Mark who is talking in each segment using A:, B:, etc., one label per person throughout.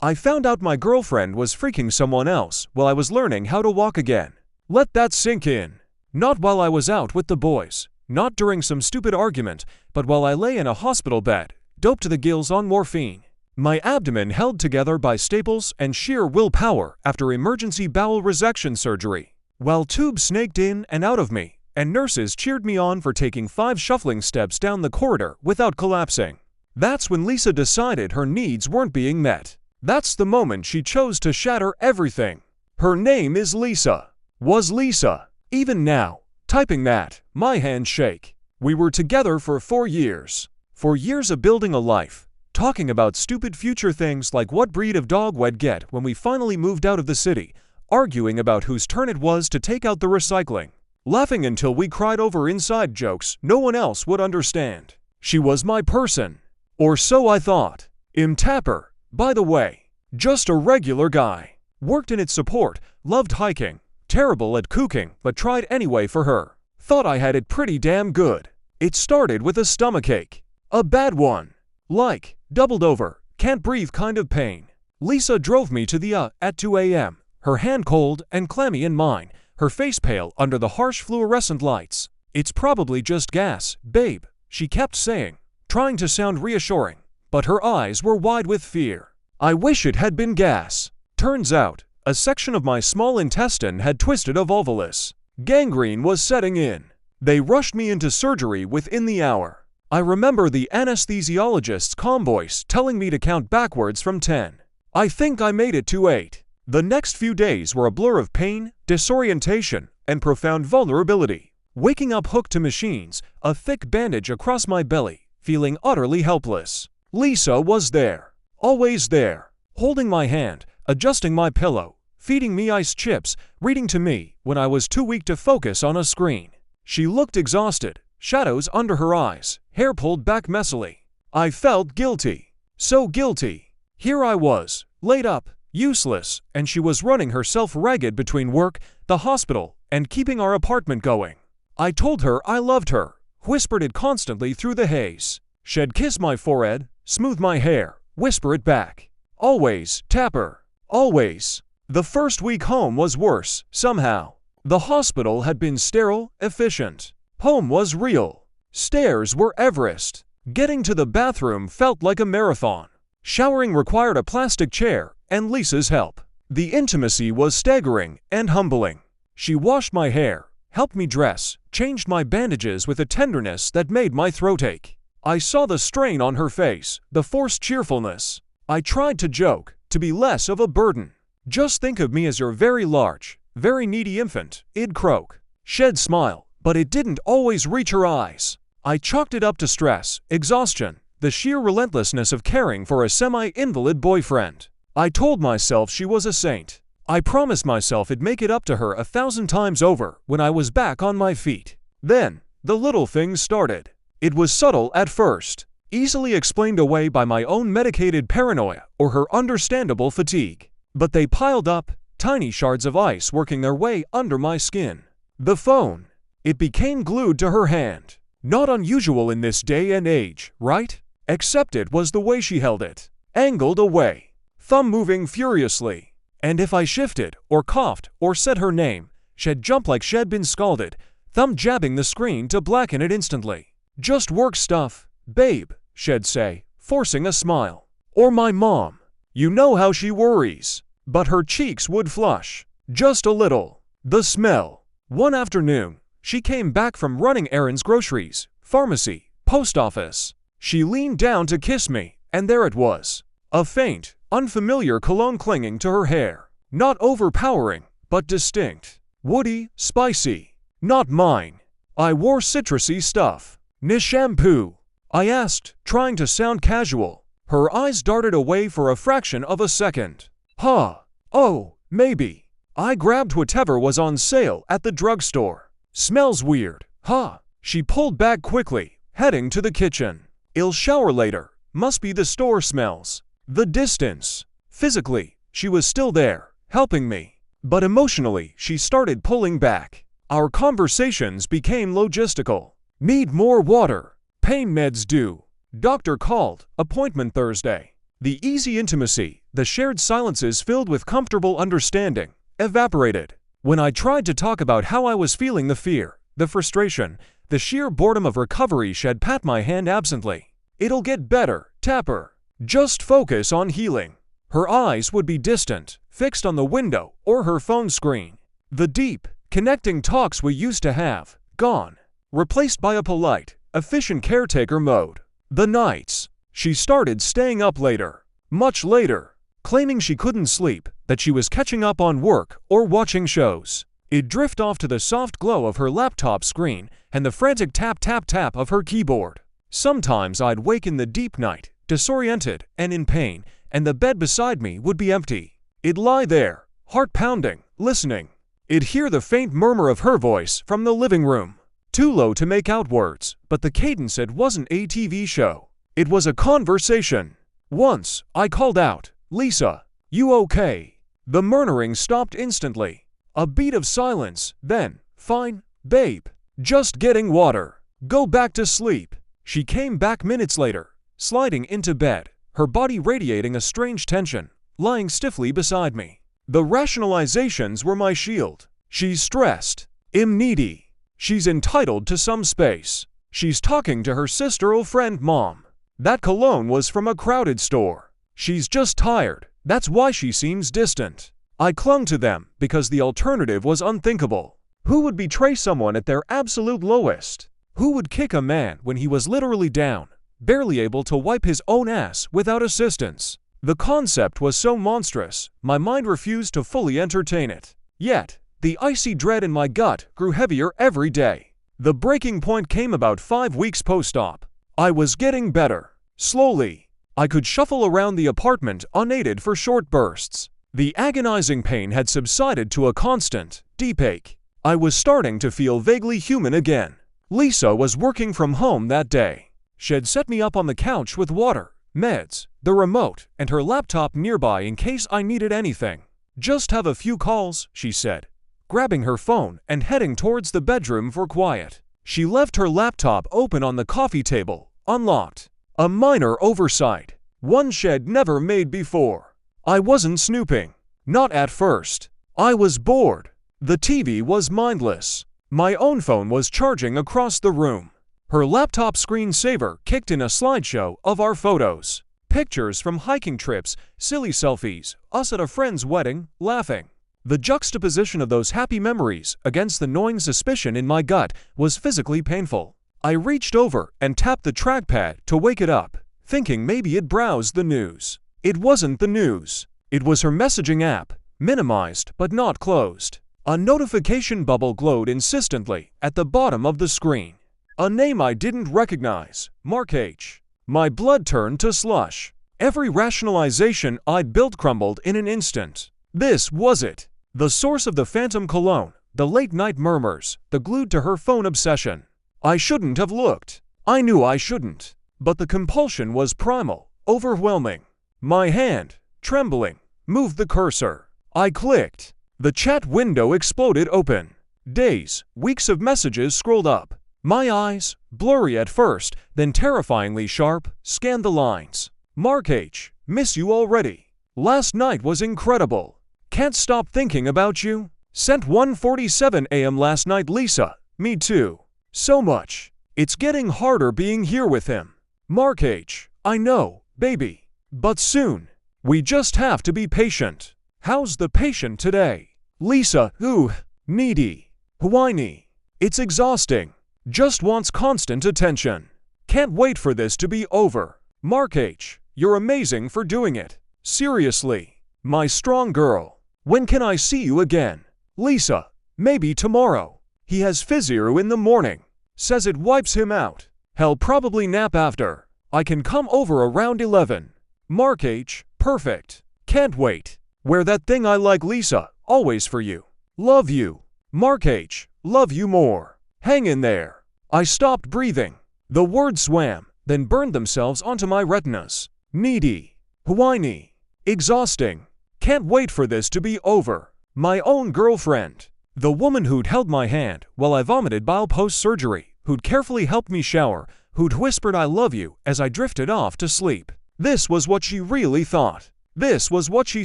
A: I found out my girlfriend was freaking someone else while I was learning how to walk again. Let that sink in. Not while I was out with the boys. Not during some stupid argument, but while I lay in a hospital bed, doped to the gills on morphine. My abdomen held together by staples and sheer willpower after emergency bowel resection surgery. While tubes snaked in and out of me, and nurses cheered me on for taking 5 shuffling steps down the corridor without collapsing. That's when Lisa decided her needs weren't being met. That's the moment she chose to shatter everything. Her name is Lisa. Was Lisa. Even now, typing that, my hands shake. We were together for 4 years. 4 years of building a life. Talking about stupid future things like what breed of dog we'd get when we finally moved out of the city, arguing about whose turn it was to take out the recycling, laughing until we cried over inside jokes no one else would understand. She was my person. Or so I thought. Tapper, by the way. Just a regular guy. Worked in its support, loved hiking, terrible at cooking but tried anyway for her. Thought I had it pretty damn good. It started with a stomachache. A bad one. Like, doubled over, can't breathe kind of pain. Lisa drove me to the at 2 a.m., her hand cold and clammy in mine, her face pale under the harsh fluorescent lights. It's probably just gas, babe, she kept saying, trying to sound reassuring, but her eyes were wide with fear. I wish it had been gas. Turns out, a section of my small intestine had twisted a volvulus. Gangrene was setting in. They rushed me into surgery within the hour. I remember the anesthesiologist's calm voice telling me to count backwards from 10. I think I made it to 8. The next few days were a blur of pain, disorientation, and profound vulnerability. Waking up hooked to machines, a thick bandage across my belly, feeling utterly helpless. Lisa was there. Always there. Holding my hand, adjusting my pillow, feeding me ice chips, reading to me when I was too weak to focus on a screen. She looked exhausted. Shadows under her eyes, hair pulled back messily. I felt guilty. So guilty. Here I was, laid up, useless, and she was running herself ragged between work, the hospital, and keeping our apartment going. I told her I loved her, whispered it constantly through the haze. She'd kiss my forehead, smooth my hair, whisper it back. Always, Tapper. Always. The first week home was worse, somehow. The hospital had been sterile, efficient. Home was real. Stairs were Everest. Getting to the bathroom felt like a marathon. Showering required a plastic chair and Lisa's help. The intimacy was staggering and humbling. She washed my hair, helped me dress, changed my bandages with a tenderness that made my throat ache. I saw the strain on her face, the forced cheerfulness. I tried to joke, to be less of a burden. Just think of me as your very large, very needy infant, I'd croak. She'd smile. But it didn't always reach her eyes. I chalked it up to stress, exhaustion, the sheer relentlessness of caring for a semi-invalid boyfriend. I told myself she was a saint. I promised myself I'd make it up to her 1,000 times over when I was back on my feet. Then, the little things started. It was subtle at first, easily explained away by my own medicated paranoia or her understandable fatigue. But they piled up, tiny shards of ice working their way under my skin. The phone. It became glued to her hand. Not unusual in this day and age, right? Except it was the way she held it. Angled away. Thumb moving furiously. And if I shifted, or coughed, or said her name, she'd jump like she'd been scalded, thumb jabbing the screen to blacken it instantly. Just work stuff, babe, she'd say, forcing a smile. Or my mom. You know how she worries. But her cheeks would flush. Just a little. The smell. One afternoon, she came back from running errands, groceries, pharmacy, post office. She leaned down to kiss me, and there it was. A faint, unfamiliar cologne clinging to her hair. Not overpowering, but distinct. Woody, spicy. Not mine. I wore citrusy stuff. Ni shampoo? I asked, trying to sound casual. Her eyes darted away for a fraction of a second. Huh. Oh, maybe. I grabbed whatever was on sale at the drugstore. Smells weird, huh? She pulled back quickly, heading to the kitchen. I'll shower later. Must be the store smells. The distance. Physically, she was still there, helping me. But emotionally, she started pulling back. Our conversations became logistical. Need more water. Pain meds due. Doctor called. Appointment Thursday. The easy intimacy, the shared silences filled with comfortable understanding, evaporated. When I tried to talk about how I was feeling, the fear, the frustration, the sheer boredom of recovery, she'd pat my hand absently. "It'll get better, Tapper. Just focus on healing." Her eyes would be distant, fixed on the window or her phone screen. The deep, connecting talks we used to have, gone, replaced by a polite, efficient caretaker mode. The nights, she started staying up later, much later, claiming she couldn't sleep, that she was catching up on work or watching shows. It'd drift off to the soft glow of her laptop screen and the frantic tap tap tap of her keyboard. Sometimes I'd wake in the deep night, disoriented and in pain, and the bed beside me would be empty. I'd lie there, heart pounding, listening. I'd hear the faint murmur of her voice from the living room. Too low to make out words, but the cadence, it wasn't a TV show. It was a conversation. Once, I called out, "Lisa, you okay?" The murmuring stopped instantly. A beat of silence, then, "Fine, babe. Just getting water. Go back to sleep." She came back minutes later, sliding into bed, her body radiating a strange tension, lying stiffly beside me. The rationalizations were my shield. "She's stressed. I'm needy. She's entitled to some space. She's talking to her sister or friend mom. That cologne was from a crowded store. She's just tired. That's why she seems distant." I clung to them because the alternative was unthinkable. Who would betray someone at their absolute lowest? Who would kick a man when he was literally down, barely able to wipe his own ass without assistance? The concept was so monstrous, my mind refused to fully entertain it. Yet, the icy dread in my gut grew heavier every day. The breaking point came about 5 weeks post-op. I was getting better. Slowly. I could shuffle around the apartment unaided for short bursts. The agonizing pain had subsided to a constant, deep ache. I was starting to feel vaguely human again. Lisa was working from home that day. She'd set me up on the couch with water, meds, the remote, and her laptop nearby in case I needed anything. "Just have a few calls," she said, grabbing her phone and heading towards the bedroom for quiet. She left her laptop open on the coffee table, unlocked. A minor oversight, one she'd never made before. I wasn't snooping. Not at first. I was bored. The TV was mindless. My own phone was charging across the room. Her laptop screensaver kicked in a slideshow of our photos. Pictures from hiking trips, silly selfies, us at a friend's wedding, laughing. The juxtaposition of those happy memories against the gnawing suspicion in my gut was physically painful. I reached over and tapped the trackpad to wake it up, thinking maybe it browsed the news. It wasn't the news. It was her messaging app, minimized but not closed. A notification bubble glowed insistently at the bottom of the screen. A name I didn't recognize, Mark H. My blood turned to slush. Every rationalization I'd built crumbled in an instant. This was it. The source of the phantom cologne, the late-night murmurs, the glued-to-her-phone obsession. I shouldn't have looked. I knew I shouldn't. But the compulsion was primal, overwhelming. My hand, trembling, moved the cursor. I clicked. The chat window exploded open. Days, weeks of messages scrolled up. My eyes, blurry at first, then terrifyingly sharp, scanned the lines. "Mark H., miss you already. Last night was incredible. Can't stop thinking about you. Sent 1:47 a.m. last night, Lisa. Me too. So much. It's getting harder being here with him. Mark H., I know, baby. But soon. We just have to be patient. How's the patient today? Lisa, ooh, needy. Whiny. It's exhausting. Just wants constant attention. Can't wait for this to be over. Mark H., you're amazing for doing it. Seriously. My strong girl. When can I see you again? Lisa, maybe tomorrow. He has physio in the morning. Says it wipes him out. He'll probably nap after. I can come over around 11. Mark H., perfect. Can't wait. Wear that thing I like, Lisa, always for you. Love you. Mark H., love you more. Hang in there. I stopped breathing. The words swam, then burned themselves onto my retinas. Needy. Whiny. Exhausting. Can't wait for this to be over. My own girlfriend. The woman who'd held my hand while I vomited bile post-surgery, who'd carefully helped me shower, who'd whispered I love you as I drifted off to sleep. This was what she really thought. This was what she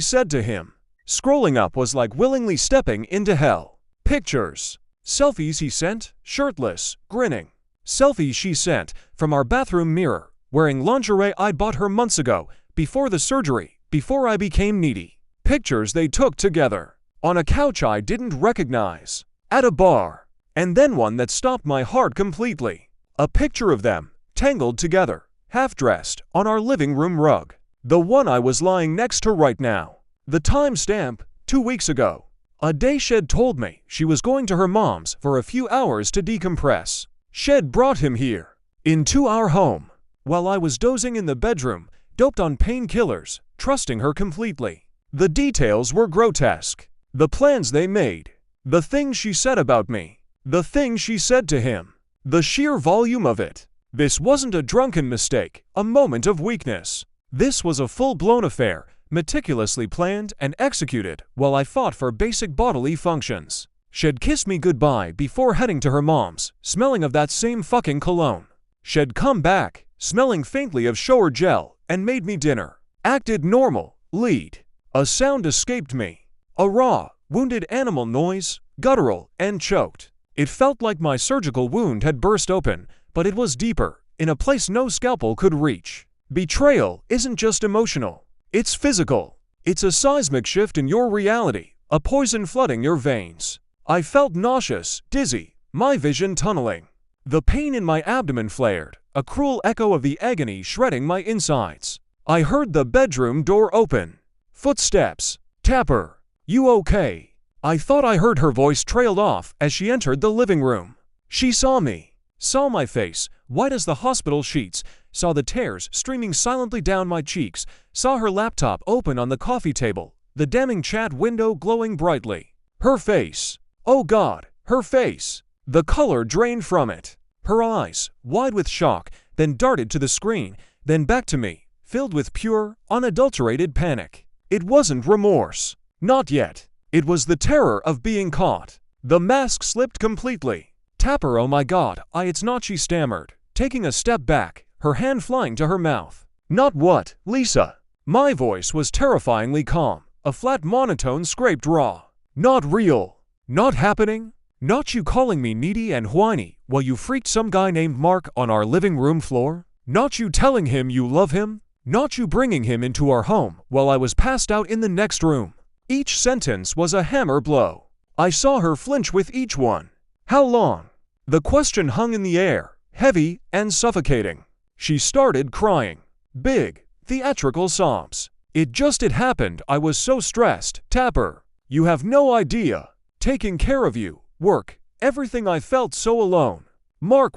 A: said to him. Scrolling up was like willingly stepping into hell. Pictures. Selfies he sent, shirtless, grinning. Selfies she sent from our bathroom mirror, wearing lingerie I bought her months ago, before the surgery, before I became needy. Pictures they took together. On a couch I didn't recognize. At a bar. And then one that stopped my heart completely. A picture of them, tangled together, half-dressed, on our living room rug. The one I was lying next to right now. The timestamp, 2 weeks ago. A day Shed told me she was going to her mom's for a few hours to decompress. Shed brought him here, into our home, while I was dozing in the bedroom, doped on painkillers, trusting her completely. The details were grotesque. The plans they made. The things she said about me. The things she said to him. The sheer volume of it. This wasn't a drunken mistake, a moment of weakness. This was a full-blown affair, meticulously planned and executed while I fought for basic bodily functions. She'd kissed me goodbye before heading to her mom's, smelling of that same fucking cologne. She'd come back, smelling faintly of shower gel, and made me dinner. Acted normal, lead. A sound escaped me. A raw, wounded animal noise, guttural and choked. It felt like my surgical wound had burst open, but it was deeper, in a place no scalpel could reach. Betrayal isn't just emotional. It's physical. It's a seismic shift in your reality, a poison flooding your veins. I felt nauseous, dizzy, my vision tunneling. The pain in my abdomen flared, a cruel echo of the agony shredding my insides. I heard the bedroom door open. Footsteps. Tapper. You okay? I thought I heard her voice trailed off as she entered the living room. She saw me. Saw my face, white as the hospital sheets, saw the tears streaming silently down my cheeks, saw her laptop open on the coffee table, the damning chat window glowing brightly. Her face. Oh God, her face. The color drained from it. Her eyes, wide with shock, then darted to the screen, then back to me, filled with pure, unadulterated panic. It wasn't remorse. Not yet. It was the terror of being caught. The mask slipped completely. Tapper, oh my God, it's not, she stammered, taking a step back, her hand flying to her mouth. Not what, Lisa? My voice was terrifyingly calm, a flat monotone scraped raw. Not real. Not happening. Not you calling me needy and whiny while you freaked some guy named Mark on our living room floor? Not you telling him you love him? Not you bringing him into our home while I was passed out in the next room? Each sentence was a hammer blow. I saw her flinch with each one. How long? The question hung in the air, heavy and suffocating. She started crying. Big, theatrical sobs. It happened. I was so stressed. Tapper. You have no idea. Taking care of you, work, everything. I felt so alone. Mark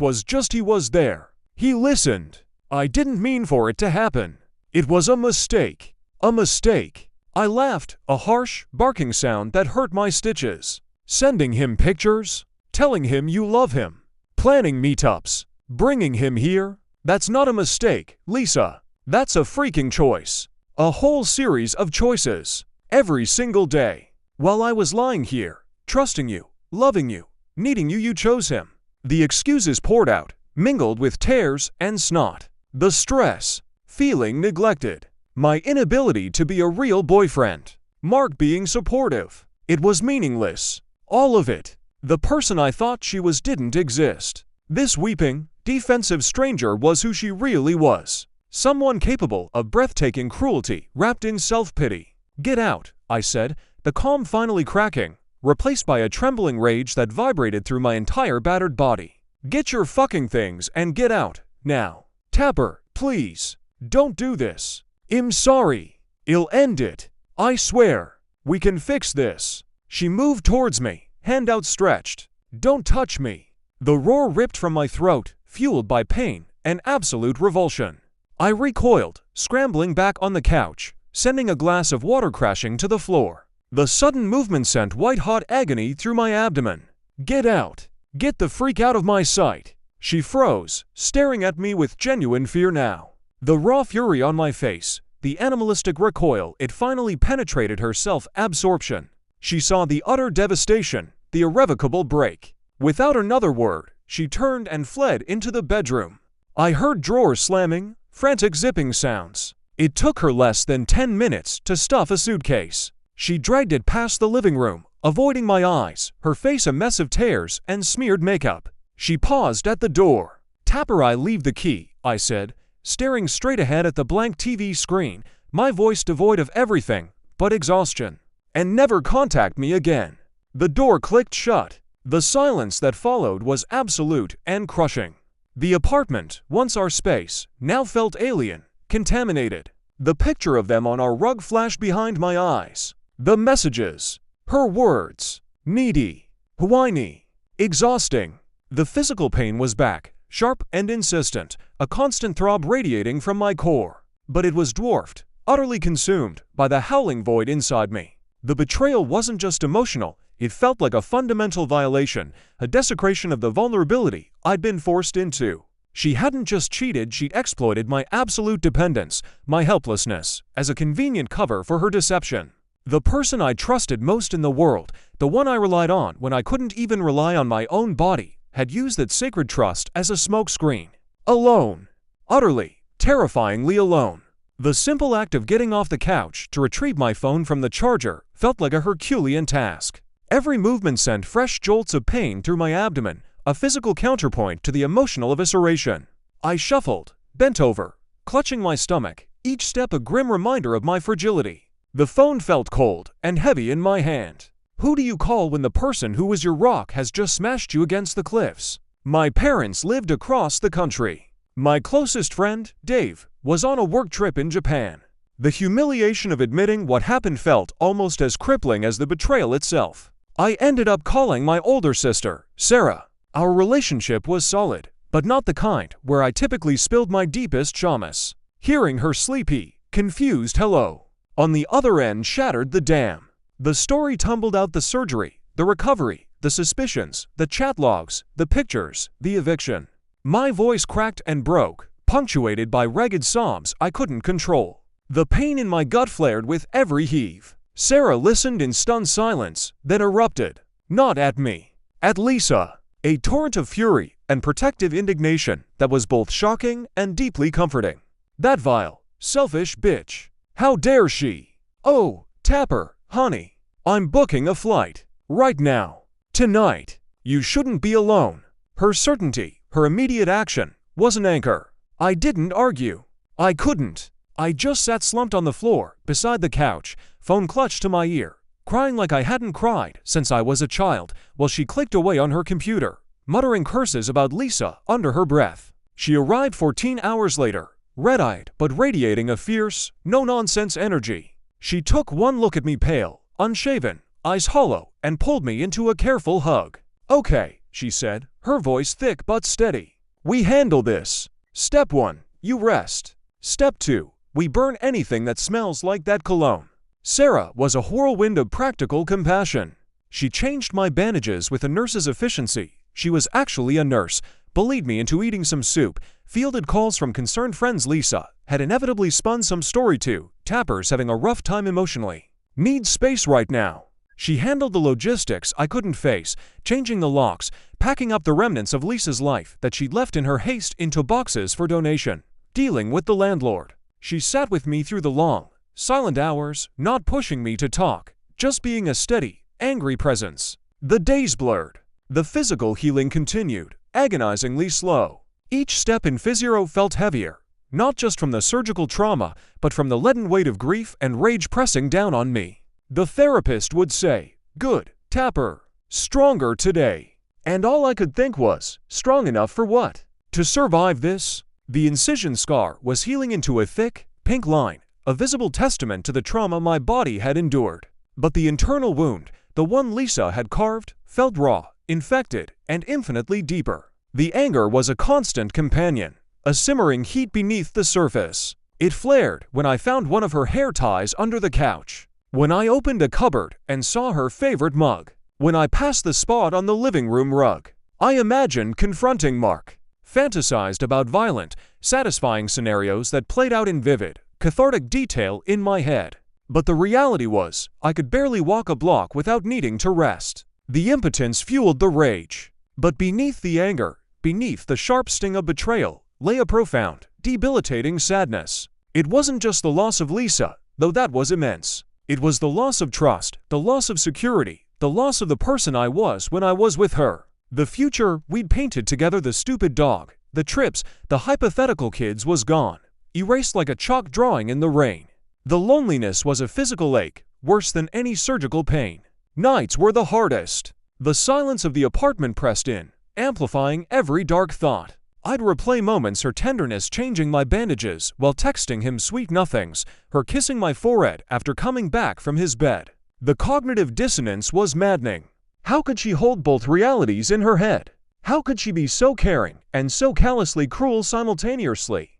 A: he was there. He listened. I didn't mean for it to happen. It was a mistake. A mistake. I laughed, a harsh, barking sound that hurt my stitches. Sending him pictures? Telling him you love him? Planning meetups? Bringing him here? That's not a mistake, Lisa. That's a freaking choice. A whole series of choices. Every single day. While I was lying here, trusting you, loving you, needing you, you chose him. The excuses poured out, mingled with tears and snot. The stress. Feeling neglected. My inability to be a real boyfriend. Mark being supportive. It was meaningless. All of it. The person I thought she was didn't exist. This weeping, defensive stranger was who she really was. Someone capable of breathtaking cruelty wrapped in self-pity. Get out, I said, the calm finally cracking, replaced by a trembling rage that vibrated through my entire battered body. Get your fucking things and get out, now. Tapper, please. Don't do this. I'm sorry. I'll end it. I swear. We can fix this. She moved towards me, hand outstretched. Don't touch me. The roar ripped from my throat, fueled by pain and absolute revulsion. I recoiled, scrambling back on the couch, sending a glass of water crashing to the floor. The sudden movement sent white-hot agony through my abdomen. Get out. Get the freak out of my sight. She froze, staring at me with genuine fear now. The raw fury on my face, the animalistic recoil, it finally penetrated her self-absorption. She saw the utter devastation, the irrevocable break. Without another word, she turned and fled into the bedroom. I heard drawers slamming, frantic zipping sounds. It took her less than 10 minutes to stuff a suitcase. She dragged it past the living room, avoiding my eyes, her face a mess of tears and smeared makeup. She paused at the door. "Tapper, I leave the key," I said, staring straight ahead at the blank TV screen, my voice devoid of everything but exhaustion. "And never contact me again." The door clicked shut. The silence that followed was absolute and crushing. The apartment, once our space, now felt alien, contaminated. The picture of them on our rug flashed behind my eyes. The messages. Her words. Needy. Whiny. Exhausting. The physical pain was back, sharp and insistent, a constant throb radiating from my core. But it was dwarfed, utterly consumed, by the howling void inside me. The betrayal wasn't just emotional, it felt like a fundamental violation, a desecration of the vulnerability I'd been forced into. She hadn't just cheated, she'd exploited my absolute dependence, my helplessness, as a convenient cover for her deception. The person I trusted most in the world, the one I relied on when I couldn't even rely on my own body, had used that sacred trust as a smokescreen. Alone. Utterly, terrifyingly alone. The simple act of getting off the couch to retrieve my phone from the charger felt like a Herculean task. Every movement sent fresh jolts of pain through my abdomen, a physical counterpoint to the emotional evisceration. I shuffled, bent over, clutching my stomach, each step a grim reminder of my fragility. The phone felt cold and heavy in my hand. Who do you call when the person who was your rock has just smashed you against the cliffs? My parents lived across the country. My closest friend, Dave, was on a work trip in Japan. The humiliation of admitting what happened felt almost as crippling as the betrayal itself. I ended up calling my older sister, Sarah. Our relationship was solid, but not the kind where I typically spilled my deepest shamus. Hearing her sleepy, confused hello on the other end shattered the dam. The story tumbled out: the surgery, the recovery, the suspicions, the chat logs, the pictures, the eviction. My voice cracked and broke, punctuated by ragged sobs I couldn't control. The pain in my gut flared with every heave. Sarah listened in stunned silence, then erupted. Not at me. At Lisa. A torrent of fury and protective indignation that was both shocking and deeply comforting. That vile, selfish bitch. How dare she? Oh, Tapper, honey. I'm booking a flight. Right now. Tonight. You shouldn't be alone. Her certainty, her immediate action, was an anchor. I didn't argue. I couldn't. I just sat slumped on the floor, beside the couch, phone clutched to my ear, crying like I hadn't cried since I was a child, while she clicked away on her computer, muttering curses about Lisa under her breath. She arrived 14 hours later, red-eyed but radiating a fierce, no-nonsense energy. She took one look at me, pale, unshaven, eyes hollow, and pulled me into a careful hug. "Okay," she said, her voice thick but steady. "We handle this. Step 1, you rest. Step 2, we burn anything that smells like that cologne." Sarah was a whirlwind of practical compassion. She changed my bandages with a nurse's efficiency. She was actually a nurse, bullied me into eating some soup, fielded calls from concerned friends. Lisa had inevitably spun some story to Tapper's having a rough time emotionally. Needs space right now. She handled the logistics I couldn't face, changing the locks, packing up the remnants of Lisa's life that she'd left in her haste into boxes for donation, dealing with the landlord. She sat with me through the long, silent hours, not pushing me to talk, just being a steady, angry presence. The days blurred. The physical healing continued, agonizingly slow. Each step in physio felt heavier, not just from the surgical trauma, but from the leaden weight of grief and rage pressing down on me. The therapist would say, "Good, Tapper. Stronger today." And all I could think was, strong enough for what? To survive this? The incision scar was healing into a thick, pink line, a visible testament to the trauma my body had endured. But the internal wound, the one Lisa had carved, felt raw, infected, and infinitely deeper. The anger was a constant companion, a simmering heat beneath the surface. It flared when I found one of her hair ties under the couch, when I opened a cupboard and saw her favorite mug, when I passed the spot on the living room rug. I imagined confronting Mark, fantasized about violent, satisfying scenarios that played out in vivid, cathartic detail in my head. But the reality was, I could barely walk a block without needing to rest. The impotence fueled the rage. But beneath the anger, beneath the sharp sting of betrayal, lay a profound, debilitating sadness. It wasn't just the loss of Lisa, though that was immense. It was the loss of trust, the loss of security, the loss of the person I was when I was with her. The future we'd painted together, the stupid dog, the trips, the hypothetical kids was gone, erased like a chalk drawing in the rain. The loneliness was a physical ache, worse than any surgical pain. Nights were the hardest. The silence of the apartment pressed in, amplifying every dark thought. I'd replay moments, her tenderness changing my bandages while texting him sweet nothings, her kissing my forehead after coming back from his bed. The cognitive dissonance was maddening. How could she hold both realities in her head? How could she be so caring and so callously cruel simultaneously?